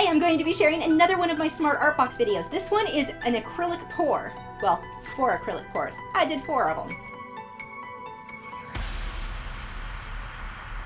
Today I'm going to be sharing another one of my Smart Art Box videos. This one is an acrylic pour. Well, 4 acrylic pours. I did 4 of them.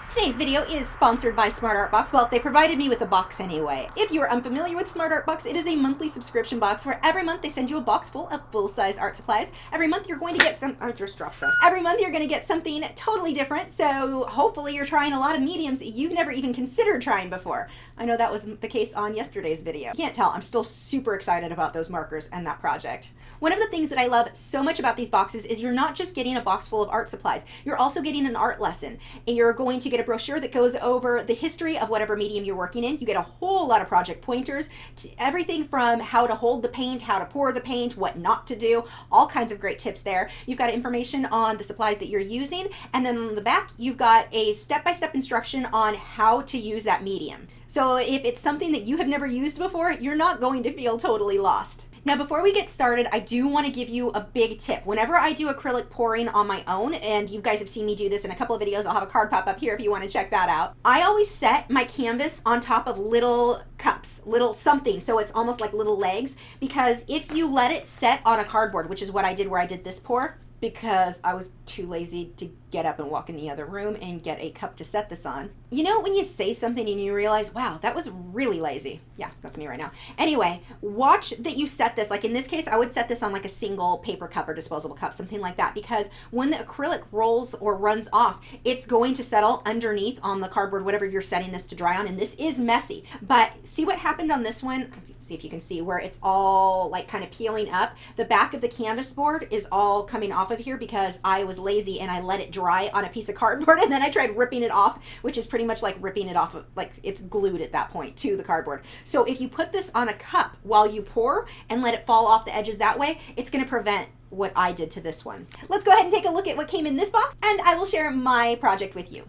Today's video is sponsored by Smart Art Box. Well, they provided me with a box anyway. If you are unfamiliar with Smart Art Box, it is a monthly subscription box where every month they send you a box full of full-size art supplies. Every month you're going to get I just dropped stuff. Every month you're going to get something totally different, so hopefully you're trying a lot of mediums you've never even considered trying before. I know that was the case on yesterday's video. You can't tell, I'm still super excited about those markers and that project. One of the things that I love so much about these boxes is you're not just getting a box full of art supplies, you're also getting an art lesson. And you're going to get a brochure that goes over the history of whatever medium you're working in. You get a whole lot of project pointers, to everything from how to hold the paint, how to pour the paint, what not to do, all kinds of great tips there. You've got information on the supplies that you're using, and then on the back you've got a step-by-step instruction on how to use that medium. So if it's something that you have never used before, you're not going to feel totally lost. Now, before we get started, I do want to give you a big tip. Whenever I do acrylic pouring on my own, and you guys have seen me do this in a couple of videos, I'll have a card pop up here if you want to check that out. I always set my canvas on top of little cups, little something, so it's almost like little legs, because if you let it set on a cardboard, which is what I did where I did this pour, because I was too lazy to get up and walk in the other room and get a cup to set this on. You know when you say something and you realize, wow, that was really lazy. Yeah, that's me right now. Anyway, watch that you set this, like in this case, I would set this on like a single paper cup or disposable cup, something like that, because when the acrylic rolls or runs off, it's going to settle underneath on the cardboard, whatever you're setting this to dry on, and this is messy. But see what happened on this one? See if you can see where it's all like kind of peeling up. The back of the canvas board is all coming off of here because I was lazy and I let it dry on a piece of cardboard, and then I tried ripping it off, which is pretty much like ripping it off of, like it's glued at that point to the cardboard. So if you put this on a cup while you pour and let it fall off the edges that way, it's going to prevent what I did to this one. Let's go ahead and take a look at what came in this box, and I will share my project with you.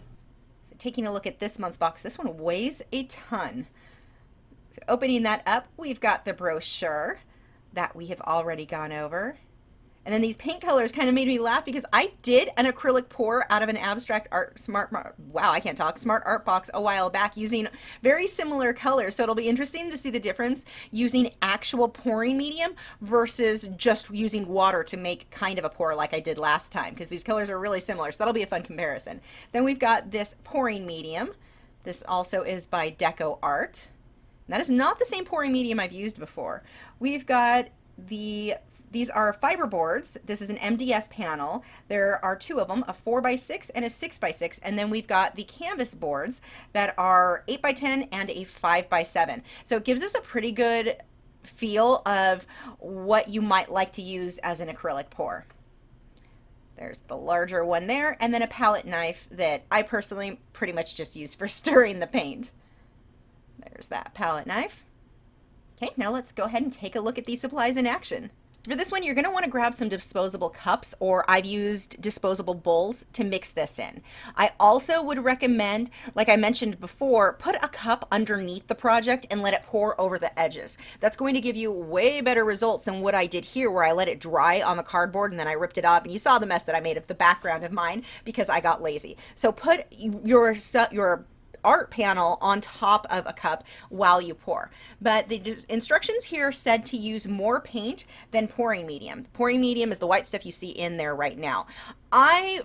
So taking a look at this month's box, this one weighs a ton. So opening that up, we've got the brochure that we have already gone over. And then these paint colors kind of made me laugh because I did an acrylic pour out of an abstract art Smart Art Box a while back using very similar colors. So it'll be interesting to see the difference using actual pouring medium versus just using water to make kind of a pour like I did last time, because these colors are really similar. So that'll be a fun comparison. Then we've got this pouring medium. This also is by Deco Art. And that is not the same pouring medium I've used before. We've got these are fiber boards. This is an MDF panel. There are 2 of them, a 4x6 and a 6x6. And then we've got the canvas boards that are 8x10 and a 5x7. So it gives us a pretty good feel of what you might like to use as an acrylic pour. There's the larger one there, and then a palette knife that I personally pretty much just use for stirring the paint. There's that palette knife. Okay, now let's go ahead and take a look at these supplies in action. For this one, you're going to want to grab some disposable cups, or I've used disposable bowls to mix this in. I also would recommend, like I mentioned before, put a cup underneath the project and let it pour over the edges. That's going to give you way better results than what I did here, where I let it dry on the cardboard and then I ripped it up, and you saw the mess that I made of the background of mine because I got lazy. So put your art panel on top of a cup while you pour. But the instructions here said to use more paint than pouring medium. Pouring medium is the white stuff you see in there right now.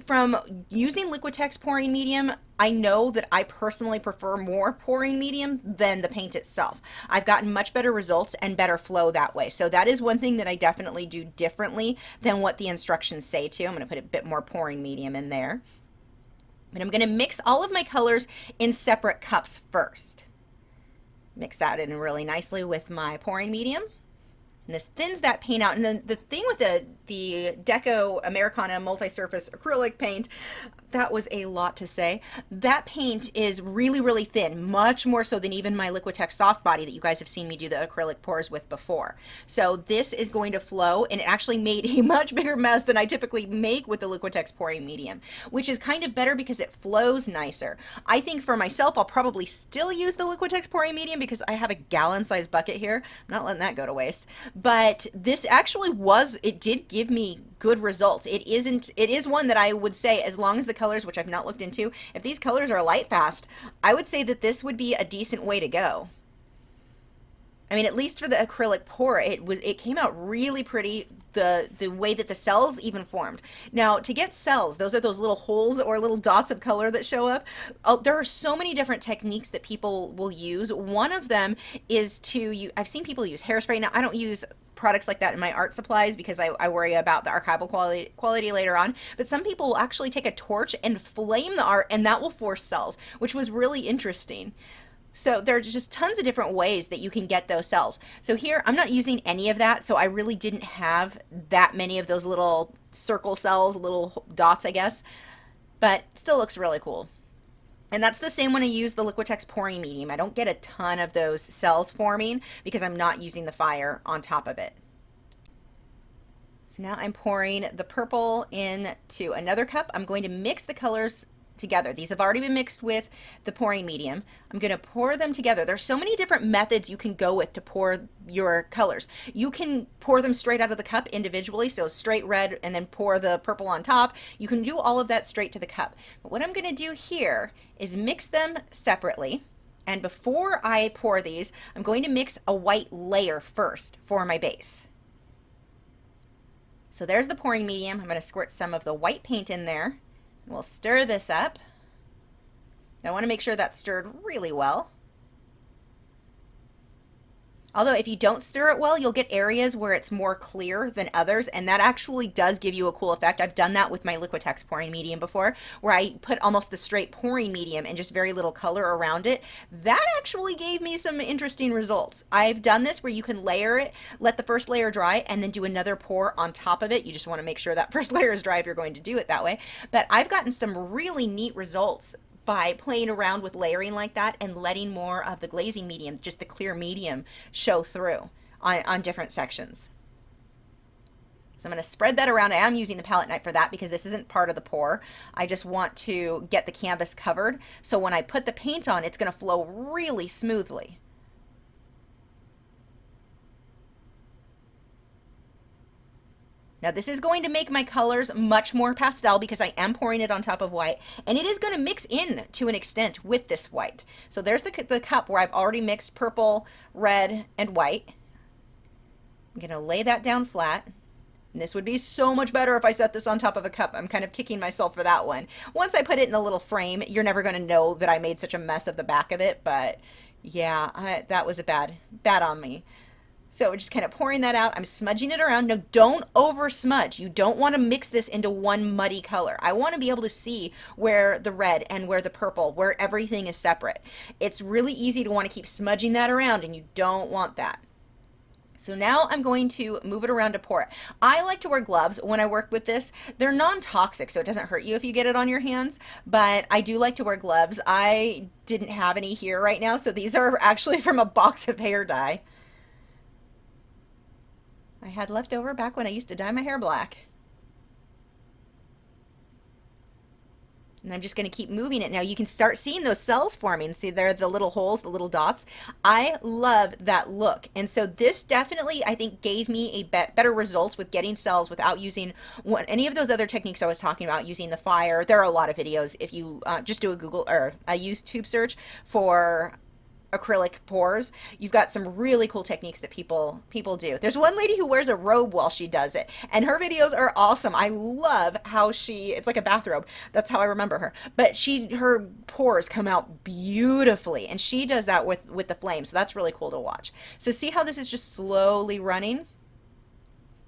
From using Liquitex pouring medium, I know that I personally prefer more pouring medium than the paint itself. I've gotten much better results and better flow that way. So that is one thing that I definitely do differently than what the instructions say to. I'm going to put a bit more pouring medium in there. But I'm going to mix all of my colors in separate cups first. Mix that in really nicely with my pouring medium. And this thins that paint out. And then the thing with the Deco Americana Multi-Surface Acrylic paint, that was a lot to say. That paint is really, really thin, much more so than even my Liquitex soft body that you guys have seen me do the acrylic pours with before. So this is going to flow, and it actually made a much bigger mess than I typically make with the Liquitex pouring medium, which is kind of better because it flows nicer. I think for myself, I'll probably still use the Liquitex pouring medium because I have a gallon-sized bucket here. I'm not letting that go to waste. But this actually it did give me good results. It is one that I would say, as long as the colors, which I've not looked into, if these colors are light fast, I would say that this would be a decent way to go. I mean, at least for the acrylic pour, it came out really pretty. The way that the cells even formed. Now, to get cells, those are those little holes or little dots of color that show up. Oh, there are so many different techniques that people will use. One of them is I've seen people use hairspray. Now, I don't use products like that in my art supplies because I worry about the archival quality later on. But some people will actually take a torch and flame the art, and that will force cells, which was really interesting. So there's just tons of different ways that you can get those cells. So here, I'm not using any of that, so I really didn't have that many of those little circle cells, little dots, I guess, but still looks really cool. And that's the same when I use the Liquitex pouring medium. I don't get a ton of those cells forming because I'm not using the fire on top of it. So now I'm pouring the purple into another cup. I'm going to mix the colors together. These have already been mixed with the pouring medium. I'm going to pour them together. There's so many different methods you can go with to pour your colors. You can pour them straight out of the cup individually, so straight red and then pour the purple on top. You can do all of that straight to the cup. But what I'm going to do here is mix them separately. And before I pour these, I'm going to mix a white layer first for my base. So there's the pouring medium. I'm going to squirt some of the white paint in there. We'll stir this up. I want to make sure that's stirred really well. Although if you don't stir it well, you'll get areas where it's more clear than others, and that actually does give you a cool effect. I've done that with my Liquitex pouring medium before, where I put almost the straight pouring medium and just very little color around it. That actually gave me some interesting results. I've done this where you can layer it, let the first layer dry, and then do another pour on top of it. You just want to make sure that first layer is dry if you're going to do it that way. But I've gotten some really neat results by playing around with layering like that and letting more of the glazing medium, just the clear medium, show through on different sections. So I'm going to spread that around. I am using the palette knife for that because this isn't part of the pour. I just want to get the canvas covered, so when I put the paint on, it's going to flow really smoothly. Now this is going to make my colors much more pastel because I am pouring it on top of white, and it is going to mix in to an extent with this white. So there's the cup where I've already mixed purple, red, and white. I'm going to lay that down flat. And this would be so much better if I set this on top of a cup. I'm kind of kicking myself for that one. Once I put it in a little frame, you're never going to know that I made such a mess of the back of it, but yeah, that was a bad on me. So we're just kind of pouring that out. I'm smudging it around. Now don't over smudge. You don't want to mix this into one muddy color. I want to be able to see where the red and where the purple, where everything is separate. It's really easy to want to keep smudging that around, and you don't want that. So now I'm going to move it around to pour it. I like to wear gloves when I work with this. They're non-toxic, so it doesn't hurt you if you get it on your hands, but I do like to wear gloves. I didn't have any here right now, so these are actually from a box of hair dye I had left over back when I used to dye my hair black. And I'm just going to keep moving it. Now you can start seeing those cells forming. See there, the little holes, the little dots. I love that look. And so this definitely, I think, gave me a better results with getting cells without using any of those other techniques I was talking about, using the fire. There are a lot of videos. If you just do a Google or a YouTube search for acrylic pours, you've got some really cool techniques that people do. There's one lady who wears a robe while she does it, and her videos are awesome. I love how it's like a bathrobe. That's how I remember her. But her pours come out beautifully, and she does that with the flame, so that's really cool to watch. So see how this is just slowly running?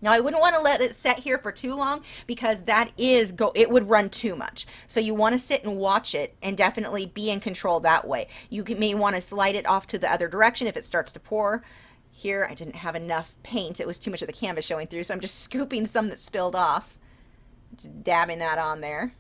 Now I wouldn't want to let it set here for too long because it would run too much. So you want to sit and watch it and definitely be in control that way. You may want to slide it off to the other direction if it starts to pour. Here I didn't have enough paint. It was too much of the canvas showing through, so I'm just scooping some that spilled off. Just dabbing that on there.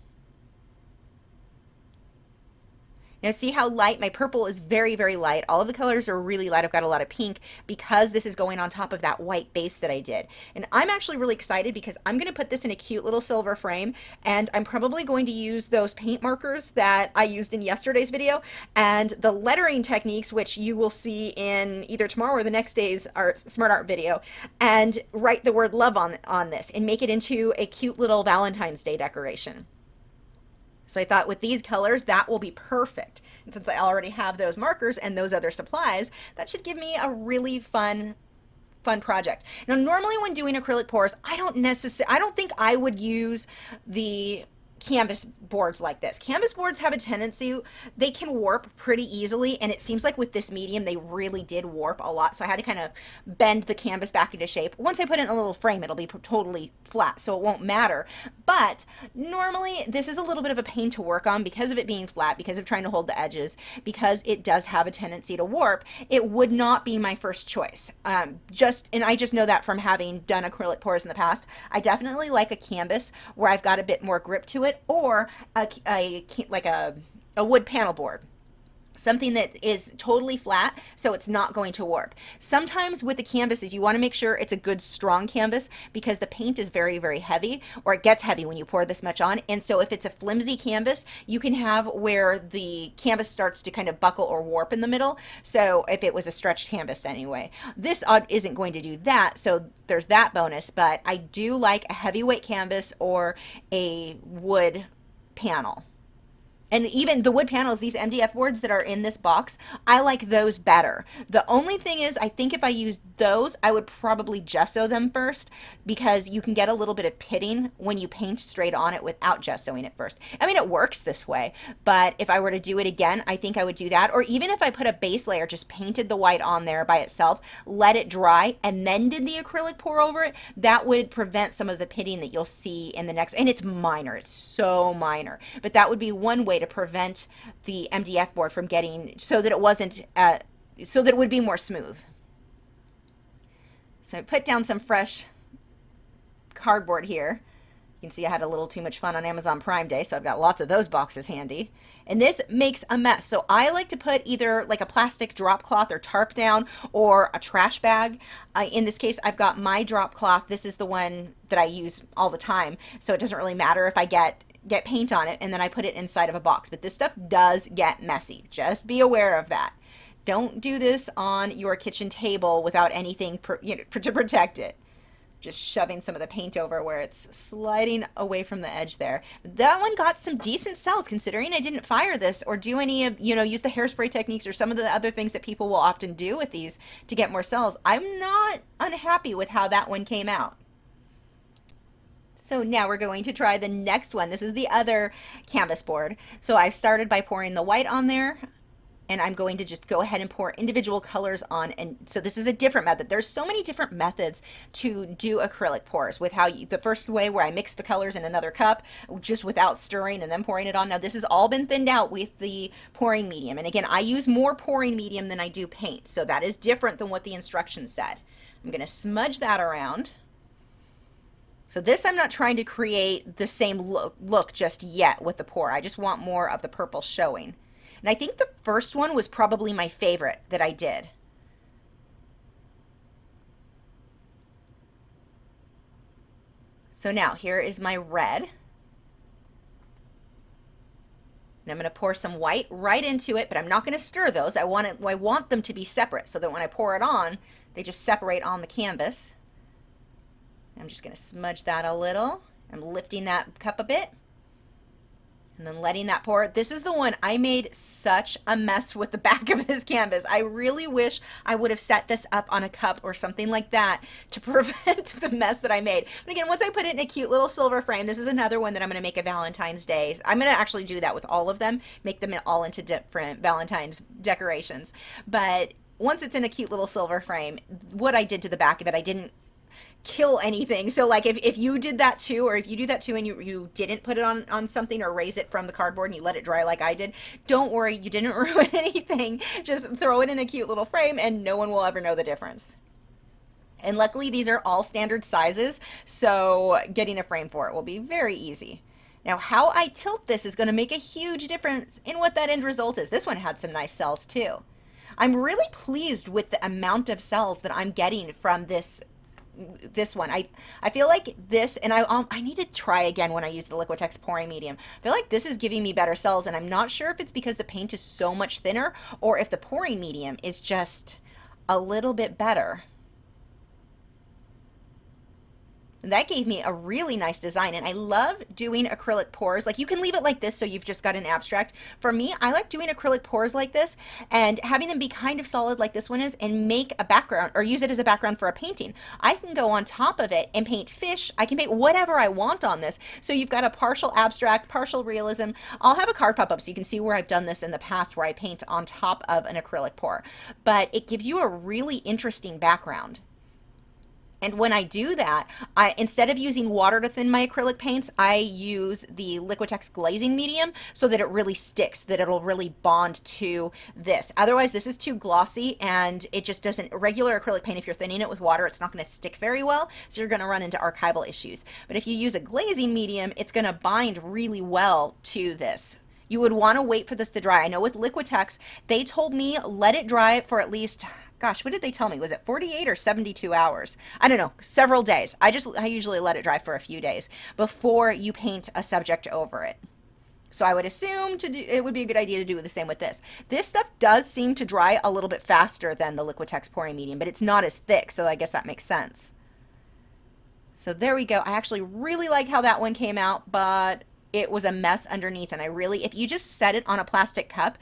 Now see how light, my purple is very, very light. All of the colors are really light. I've got a lot of pink because this is going on top of that white base that I did. And I'm actually really excited because I'm going to put this in a cute little silver frame, and I'm probably going to use those paint markers that I used in yesterday's video and the lettering techniques, which you will see in either tomorrow or the next day's Smart Art video, and write the word love on this and make it into a cute little Valentine's Day decoration. So I thought with these colors, that will be perfect. And since I already have those markers and those other supplies, that should give me a really fun project. Now, normally when doing acrylic pours, I don't think I would use the canvas boards like this. Canvas boards have a tendency, they can warp pretty easily, and it seems like with this medium they really did warp a lot, so I had to kind of bend the canvas back into shape. Once I put it in a little frame, it'll be totally flat, so it won't matter. But normally this is a little bit of a pain to work on because of it being flat, because of trying to hold the edges, because it does have a tendency to warp. It would not be my first choice. And I just know that from having done acrylic pours in the past. I definitely like a canvas where I've got a bit more grip to it, or like a wood panel board. Something that is totally flat, so it's not going to warp. Sometimes with the canvases, you want to make sure it's a good strong canvas because the paint is very, very heavy, or it gets heavy when you pour this much on. And so if it's a flimsy canvas, you can have where the canvas starts to kind of buckle or warp in the middle. So if it was a stretched canvas anyway, this isn't going to do that. So there's that bonus, but I do like a heavyweight canvas or a wood panel. And even the wood panels, these MDF boards that are in this box, I like those better. The only thing is, I think if I used those, I would probably gesso them first, because you can get a little bit of pitting when you paint straight on it without gessoing it first. I mean, it works this way, but if I were to do it again, I think I would do that. Or even if I put a base layer, just painted the white on there by itself, let it dry, and then did the acrylic pour over it, that would prevent some of the pitting that you'll see in the next. And it's minor, it's so minor, but that would be one way to prevent the MDF board from getting, so that it wasn't, so that it would be more smooth. So I put down some fresh cardboard here. You can see I had a little too much fun on Amazon Prime Day, so I've got lots of those boxes handy. And this makes a mess. So I like to put either like a plastic drop cloth or tarp down, or a trash bag. In this case, I've got my drop cloth. This is the one that I use all the time, so it doesn't really matter if I get paint on it, and then I put it inside of a box. But this stuff does get messy. Just be aware of that. Don't do this on your kitchen table without anything to protect it. Just shoving some of the paint over where it's sliding away from the edge there. That one got some decent cells, considering I didn't fire this or do any of, use the hairspray techniques or some of the other things that people will often do with these to get more cells. I'm not unhappy with how that one came out. So now we're going to try the next one. This is the other canvas board. So I started by pouring the white on there, and I'm going to just go ahead and pour individual colors on. And so this is a different method. There's so many different methods to do acrylic pours, with how the first way where I mix the colors in another cup just without stirring and then pouring it on. Now this has all been thinned out with the pouring medium. And again, I use more pouring medium than I do paint. So that is different than what the instructions said. I'm going to smudge that around. So this, I'm not trying to create the same look just yet with the pour. I just want more of the purple showing. And I think the first one was probably my favorite that I did. So now here is my red. And I'm going to pour some white right into it, but I'm not going to stir those. I want them to be separate so that when I pour it on, they just separate on the canvas. I'm just going to smudge that a little. I'm lifting that cup a bit and then letting that pour. This is the one I made such a mess with the back of this canvas. I really wish I would have set this up on a cup or something like that to prevent the mess that I made. But again, once I put it in a cute little silver frame, this is another one that I'm going to make a Valentine's Day. I'm going to actually do that with all of them, make them all into different Valentine's decorations. But once it's in a cute little silver frame, what I did to the back of it, I didn't kill anything. So like if you did that too, or if you do that too and you didn't put it on something or raise it from the cardboard and you let it dry like I did, don't worry, you didn't ruin anything. Just throw it in a cute little frame and no one will ever know the difference. And luckily these are all standard sizes, so getting a frame for it will be very easy. Now how I tilt this is going to make a huge difference in what that end result is. This one had some nice cells too. I'm really pleased with the amount of cells that I'm getting from this one. I feel like this, and I need to try again when I use the Liquitex pouring medium. I feel like this is giving me better cells, and I'm not sure if it's because the paint is so much thinner or if the pouring medium is just a little bit better. That gave me a really nice design, and I love doing acrylic pours. Like, you can leave it like this so you've just got an abstract. For me, I like doing acrylic pours like this and having them be kind of solid like this one is, and make a background or use it as a background for a painting. I can go on top of it and paint fish. I can paint whatever I want on this. So you've got a partial abstract, partial realism. I'll have a card pop up so you can see where I've done this in the past, where I paint on top of an acrylic pour. But it gives you a really interesting background. And when I do that, instead of using water to thin my acrylic paints, I use the Liquitex glazing medium so that it really sticks, that it'll really bond to this. Otherwise, this is too glossy and it just doesn't, regular acrylic paint, if you're thinning it with water, it's not going to stick very well. So you're going to run into archival issues. But if you use a glazing medium, it's going to bind really well to this. You would want to wait for this to dry. I know with Liquitex, they told me let it dry for at least, gosh, what did they tell me? Was it 48 or 72 hours? I don't know, several days. I usually let it dry for a few days before you paint a subject over it. So I would assume it would be a good idea to do the same with this. This stuff does seem to dry a little bit faster than the Liquitex pouring medium, but it's not as thick, so I guess that makes sense. So there we go. I actually really like how that one came out, but it was a mess underneath, and if you just set it on a plastic cup,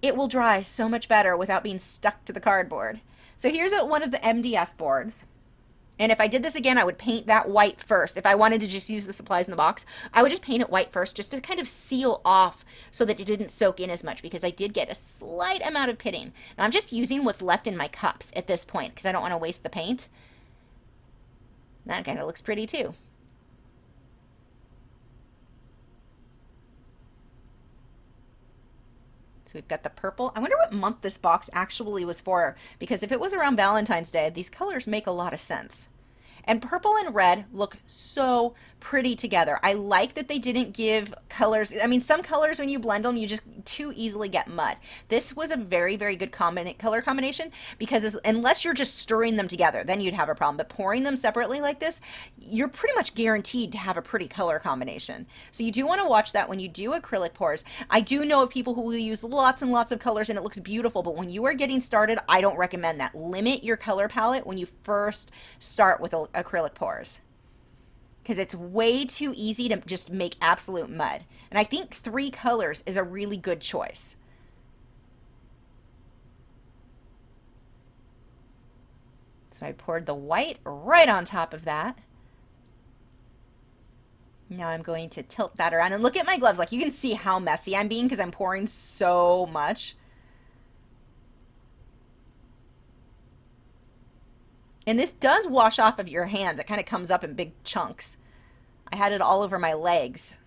it will dry so much better without being stuck to the cardboard. So here's one of the MDF boards. And if I did this again, I would paint that white first. If I wanted to just use the supplies in the box, I would just paint it white first, just to kind of seal off so that it didn't soak in as much, because I did get a slight amount of pitting. Now I'm just using what's left in my cups at this point because I don't want to waste the paint. That kind of looks pretty too. So we've got the purple. I wonder what month this box actually was for, because if it was around Valentine's Day, these colors make a lot of sense. And purple and red look so pretty together. I like that they didn't give colors. I mean, some colors, when you blend them, you just too easily get mud. This was a very, very good color combination, because unless you're just stirring them together, then you'd have a problem. But pouring them separately like this, you're pretty much guaranteed to have a pretty color combination. So you do want to watch that when you do acrylic pours. I do know of people who will use lots and lots of colors and it looks beautiful, but when you are getting started, I don't recommend that. Limit your color palette when you first start with acrylic pours, because it's way too easy to just make absolute mud. And I think 3 colors is a really good choice. So I poured the white right on top of that. Now I'm going to tilt that around, and look at my gloves. Like, you can see how messy I'm being because I'm pouring so much. And this does wash off of your hands. It kind of comes up in big chunks. I had it all over my legs.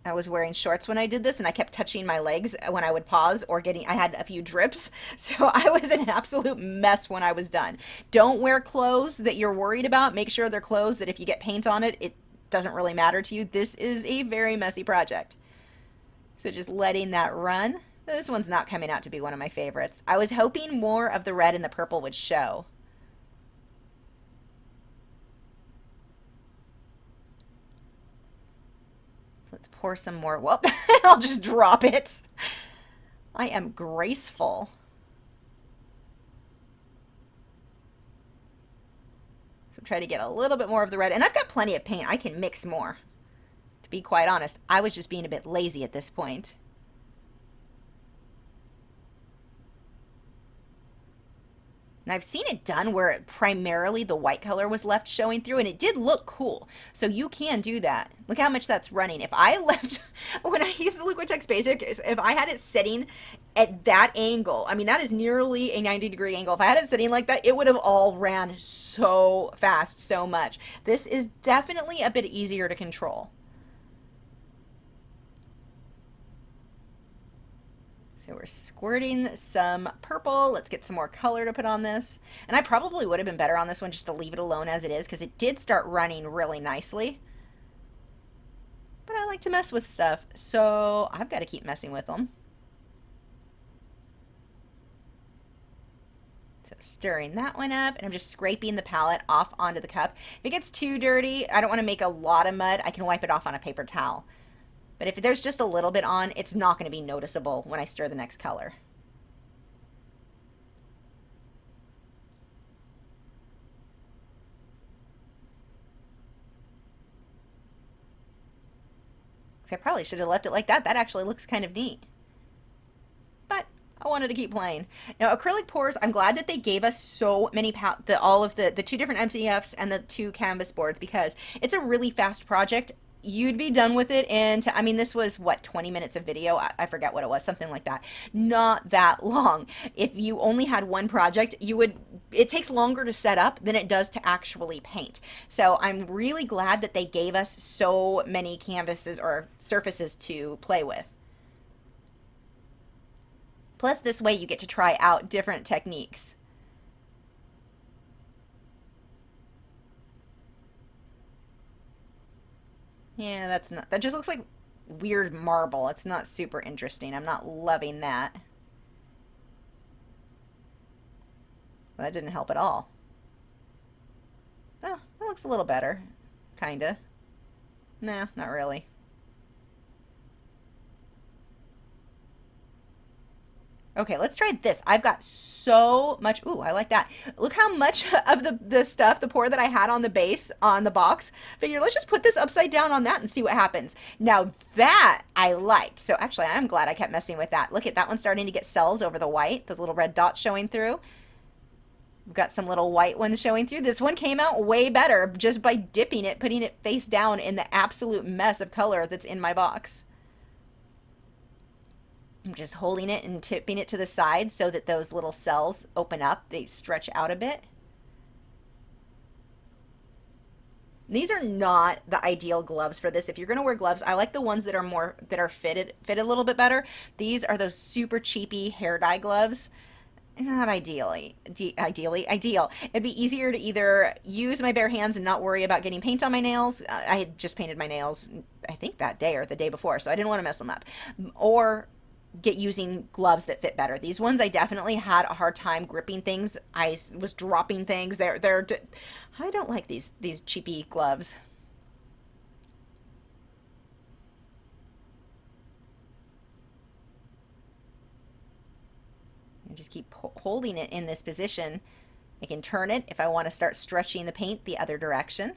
I was wearing shorts when I did this, and I kept touching my legs when I would pause, or I had a few drips. So I was an absolute mess when I was done. Don't wear clothes that you're worried about. Make sure they're clothes that if you get paint on it, it doesn't really matter to you. This is a very messy project. So just letting that run. This one's not coming out to be one of my favorites. I was hoping more of the red and the purple would show. Let's pour some more. Well, I'll just drop it. I am graceful. So try to get a little bit more of the red. And I've got plenty of paint. I can mix more. To be quite honest, I was just being a bit lazy at this point. And I've seen it done where primarily the white color was left showing through, and it did look cool. So you can do that. Look how much that's running. If I left, when I use the Liquitex Basic, if I had it sitting at that angle, I mean, that is nearly a 90-degree angle. If I had it sitting like that, it would have all ran so fast, so much. This is definitely a bit easier to control. So we're squirting some purple. Let's get some more color to put on this. And I probably would have been better on this one just to leave it alone as it is, because it did start running really nicely. But I like to mess with stuff, so I've got to keep messing with them. So stirring that one up, and I'm just scraping the palette off onto the cup. If it gets too dirty, I don't want to make a lot of mud, I can wipe it off on a paper towel. But if there's just a little bit on, it's not going to be noticeable when I stir the next color. I probably should have left it like that. That actually looks kind of neat. But I wanted to keep playing. Now, acrylic pours, I'm glad that they gave us so many, all of the two different MDFs and the two canvas boards, because it's a really fast project. You'd be done with it in, I mean, this was, what, 20 minutes of video? I forget what it was, something like that. Not that long. If you only had one project, it takes longer to set up than it does to actually paint. So I'm really glad that they gave us so many canvases or surfaces to play with. Plus, this way you get to try out different techniques. Yeah, that just looks like weird marble. It's not super interesting. I'm not loving that. Well, that didn't help at all. Oh, that looks a little better. Kinda. No, not really. Okay, let's try this. I've got so much. Ooh, I like that. Look how much of the stuff, the pour that I had on the base on the box. Figure, let's just put this upside down on that and see what happens. Now that I liked. So actually, I'm glad I kept messing with that. Look at that one starting to get cells over the white. Those little red dots showing through. We've got some little white ones showing through. This one came out way better just by dipping it, putting it face down in the absolute mess of color that's in my box. I'm just holding it and tipping it to the side so that those little cells open up. They stretch out a bit. These are not the ideal gloves for this. If you're going to wear gloves, I like the ones that are fitted a little bit better. These are those super cheapy hair dye gloves. Not ideal. It'd be easier to either use my bare hands and not worry about getting paint on my nails. I had just painted my nails, I think that day or the day before, so I didn't want to mess them up. Or get using gloves that fit better. These ones I definitely had a hard time gripping things. I was dropping things. I don't like these cheapy gloves. I just keep holding it in this position. I can turn it if I want to start stretching the paint the other direction.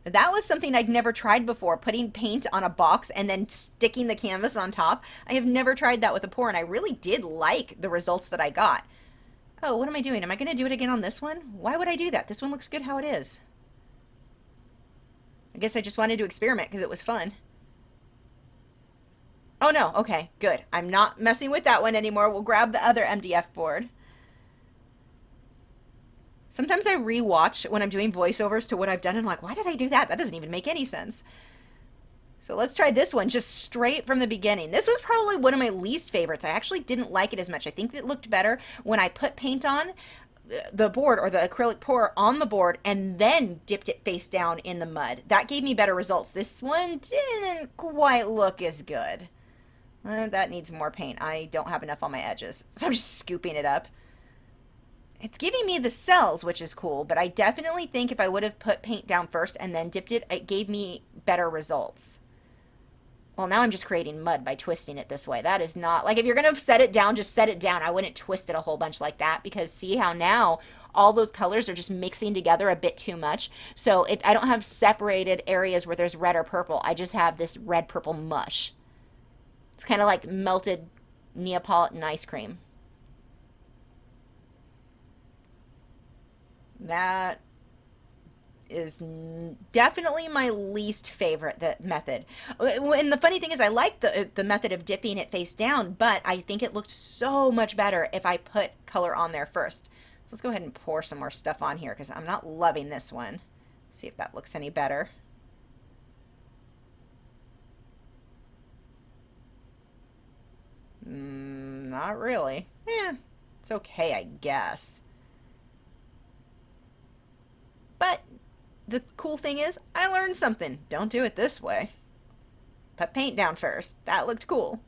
That was something I'd never tried before, putting paint on a box and then sticking the canvas on top. I have never tried that with a pour, and I really did like the results that I got. Oh, what am I doing? Am I going to do it again on this one? Why would I do that? This one looks good how it is. I guess I just wanted to experiment because it was fun. Oh no, okay, good. I'm not messing with that one anymore. We'll grab the other MDF board. Sometimes I re-watch when I'm doing voiceovers to what I've done and I'm like, why did I do that? That doesn't even make any sense. So let's try this one just straight from the beginning. This was probably one of my least favorites. I actually didn't like it as much. I think it looked better when I put paint on the board or the acrylic pour on the board and then dipped it face down in the mud. That gave me better results. This one didn't quite look as good. That needs more paint. I don't have enough on my edges, so I'm just scooping it up. It's giving me the cells, which is cool, but I definitely think if I would have put paint down first and then dipped it, it gave me better results. Well, now I'm just creating mud by twisting it this way. That is not, like, if you're going to set it down, just set it down. I wouldn't twist it a whole bunch like that, because see how now all those colors are just mixing together a bit too much. So I don't have separated areas where there's red or purple. I just have this red-purple mush. It's kind of like melted Neapolitan ice cream. That is definitely my least favorite method. And the funny thing is I like the method of dipping it face down, but I think it looked so much better if I put color on there first. So let's go ahead and pour some more stuff on here because I'm not loving this one. See if that looks any better. Not really. It's okay, I guess. But the cool thing is, I learned something. Don't do it this way. Put paint down first. That looked cool.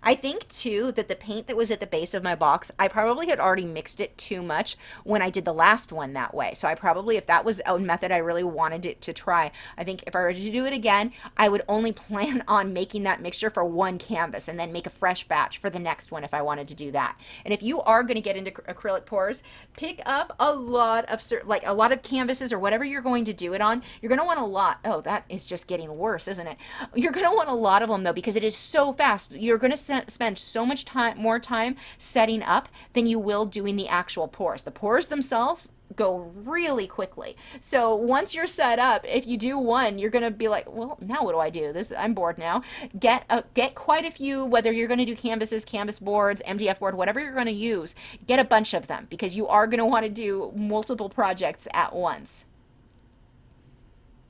I think too that the paint that was at the base of my box, I probably had already mixed it too much when I did the last one that way. So I probably, if that was a method I really wanted it to try, I think if I were to do it again, I would only plan on making that mixture for one canvas and then make a fresh batch for the next one if I wanted to do that. And if you are going to get into acrylic pours, pick up a lot of like a lot of canvases or whatever you're going to do it on. You're going to want a lot. Oh, that is just getting worse, isn't it? You're going to want a lot of them though, because it is so fast. You're going to spend so much more time setting up than you will doing the actual pours. The pours themselves go really quickly. So once you're set up, if you do one, you're going to be like, well, now what do I do? I'm bored now. Get quite a few, whether you're going to do canvases, canvas boards, MDF board, whatever you're going to use, get a bunch of them, because you are going to want to do multiple projects at once.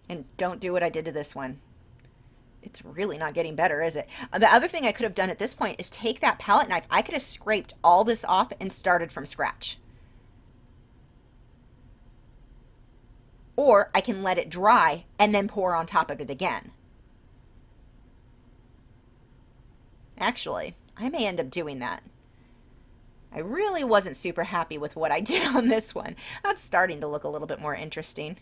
And don't do what I did to this one. It's really not getting better, is it? The other thing I could have done at this point is take that palette knife. I could have scraped all this off and started from scratch. Or I can let it dry and then pour on top of it again. Actually, I may end up doing that. I really wasn't super happy with what I did on this one. That's starting to look a little bit more interesting.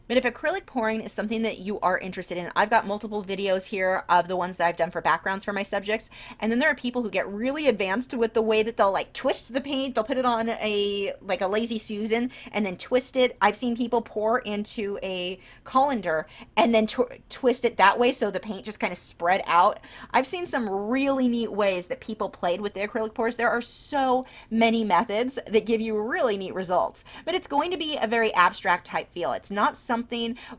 But if acrylic pouring is something that you are interested in, I've got multiple videos here of the ones that I've done for backgrounds for my subjects. And then there are people who get really advanced with the way that they'll like twist the paint. They'll put it on a lazy Susan and then twist it. I've seen people pour into a colander and then twist it that way so the paint just kind of spread out. I've seen some really neat ways that people played with the acrylic pours. There are so many methods that give you really neat results. But it's going to be a very abstract type feel. It's not something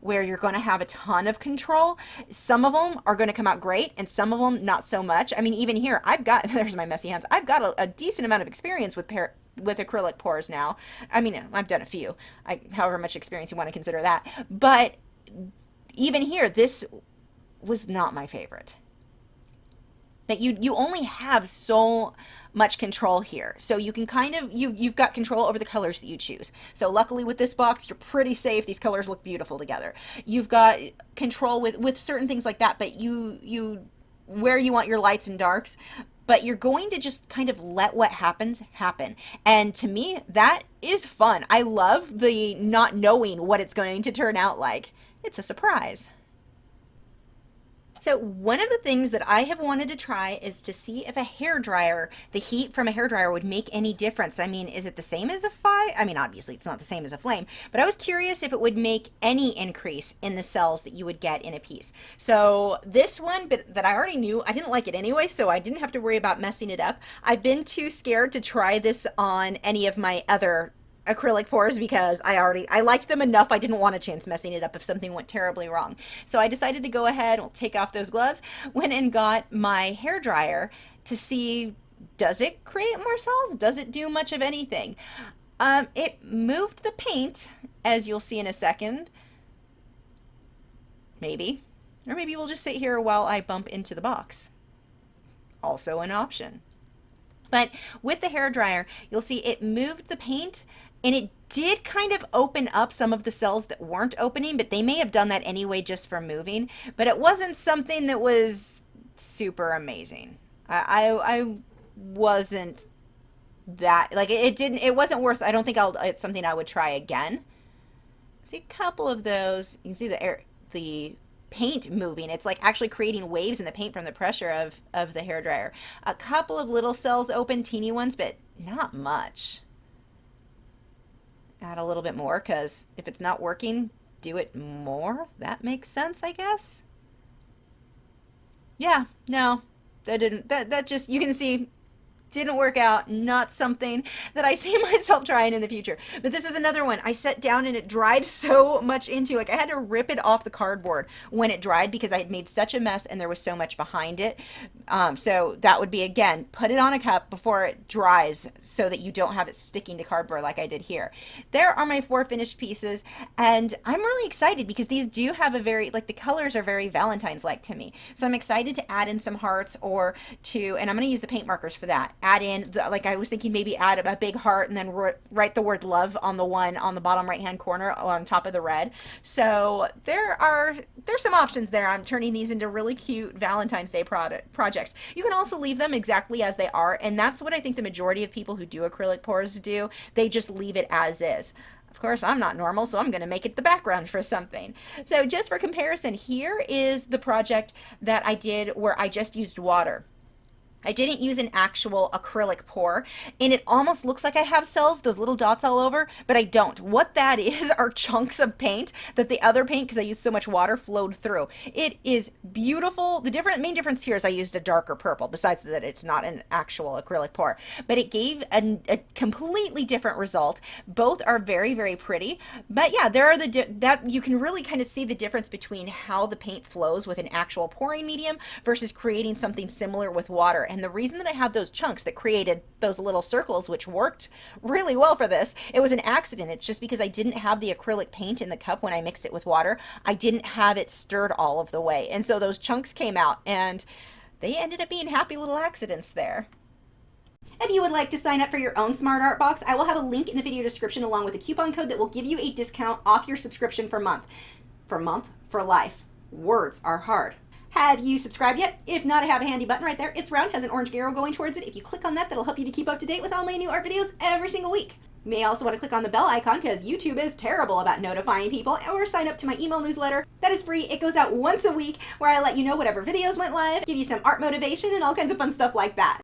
where you're going to have a ton of control. Some of them are going to come out great and some of them not so much. I mean, even here, I've got, there's my messy hands. I've got a decent amount of experience with acrylic pours now. I mean, I've done a few, however much experience you want to consider that. But even here, this was not my favorite. But you only have so much control here. So you can kind of, you've got control over the colors that you choose. So luckily with this box, you're pretty safe. These colors look beautiful together. You've got control with certain things like that, but you where you want your lights and darks, but you're going to just kind of let what happens happen. And to me, that is fun. I love the not knowing what it's going to turn out like. It's a surprise. So one of the things that I have wanted to try is to see if a hairdryer, the heat from a hairdryer would make any difference. I mean, is it the same as a fire? I mean, obviously it's not the same as a flame, but I was curious if it would make any increase in the cells that you would get in a piece. So this one, but that I already knew, I didn't like it anyway, so I didn't have to worry about messing it up. I've been too scared to try this on any of my other acrylic pours because I liked them enough. I didn't want a chance messing it up if something went terribly wrong. So I decided to go ahead, I'll take off those gloves, went and got my hairdryer to see, does it create more cells? Does it do much of anything? It moved the paint, as you'll see in a second. Maybe. Or maybe we'll just sit here while I bump into the box. Also an option. But with the hairdryer, you'll see it moved the paint, and it did kind of open up some of the cells that weren't opening, but they may have done that anyway just for moving. But it wasn't something that was super amazing. I wasn't that, like, it wasn't worth, I don't think it's something I would try again. See a couple of those, you can see the paint moving. It's like actually creating waves in the paint from the pressure of the hairdryer. A couple of little cells open, teeny ones, but not much. Add a little bit more, because if it's not working, do it more. That makes sense, I guess. Yeah, no, that didn't, that just, you can see, didn't work out. Not something that I see myself trying in the future. But this is another one. I set down and it dried so much into, like, I had to rip it off the cardboard when it dried because I had made such a mess and there was so much behind it. So that would be, again, put it on a cup before it dries so that you don't have it sticking to cardboard like I did here. There are my 4 finished pieces, and I'm really excited because these do have a very, like, the colors are very Valentine's-like to me. So I'm excited to add in some hearts and I'm going to use the paint markers for that. add in, like I was thinking maybe add a big heart and then write the word love on the one on the bottom right hand corner on top of the red. So there's some options there. I'm turning these into really cute Valentine's Day projects. You can also leave them exactly as they are, and that's what I think the majority of people who do acrylic pours do. They just leave it as is. Of course, I'm not normal, so I'm going to make it the background for something. So just for comparison, here is the project that I did where I just used water. I didn't use an actual acrylic pour, and it almost looks like I have cells, those little dots all over, but I don't. What that is are chunks of paint that the other paint, because I used so much water, flowed through. It is beautiful. The main difference here is I used a darker purple, besides that it's not an actual acrylic pour, but it gave a completely different result. Both are very, very pretty, but yeah, there are that you can really kind of see the difference between how the paint flows with an actual pouring medium versus creating something similar with water. And the reason that I have those chunks that created those little circles, which worked really well for this, it was an accident. It's just because I didn't have the acrylic paint in the cup when I mixed it with water. I didn't have it stirred all of the way. And so those chunks came out, and they ended up being happy little accidents there. If you would like to sign up for your own Smart Art box, I will have a link in the video description along with a coupon code that will give you a discount off your subscription for month. For life. Words are hard. Have you subscribed yet? If not, I have a handy button right there. It's round, has an orange arrow going towards it. If you click on that, that'll help you to keep up to date with all my new art videos every single week. You may also want to click on the bell icon because YouTube is terrible about notifying people, or sign up to my email newsletter. That is free. It goes out once a week where I let you know whatever videos went live, give you some art motivation, and all kinds of fun stuff like that.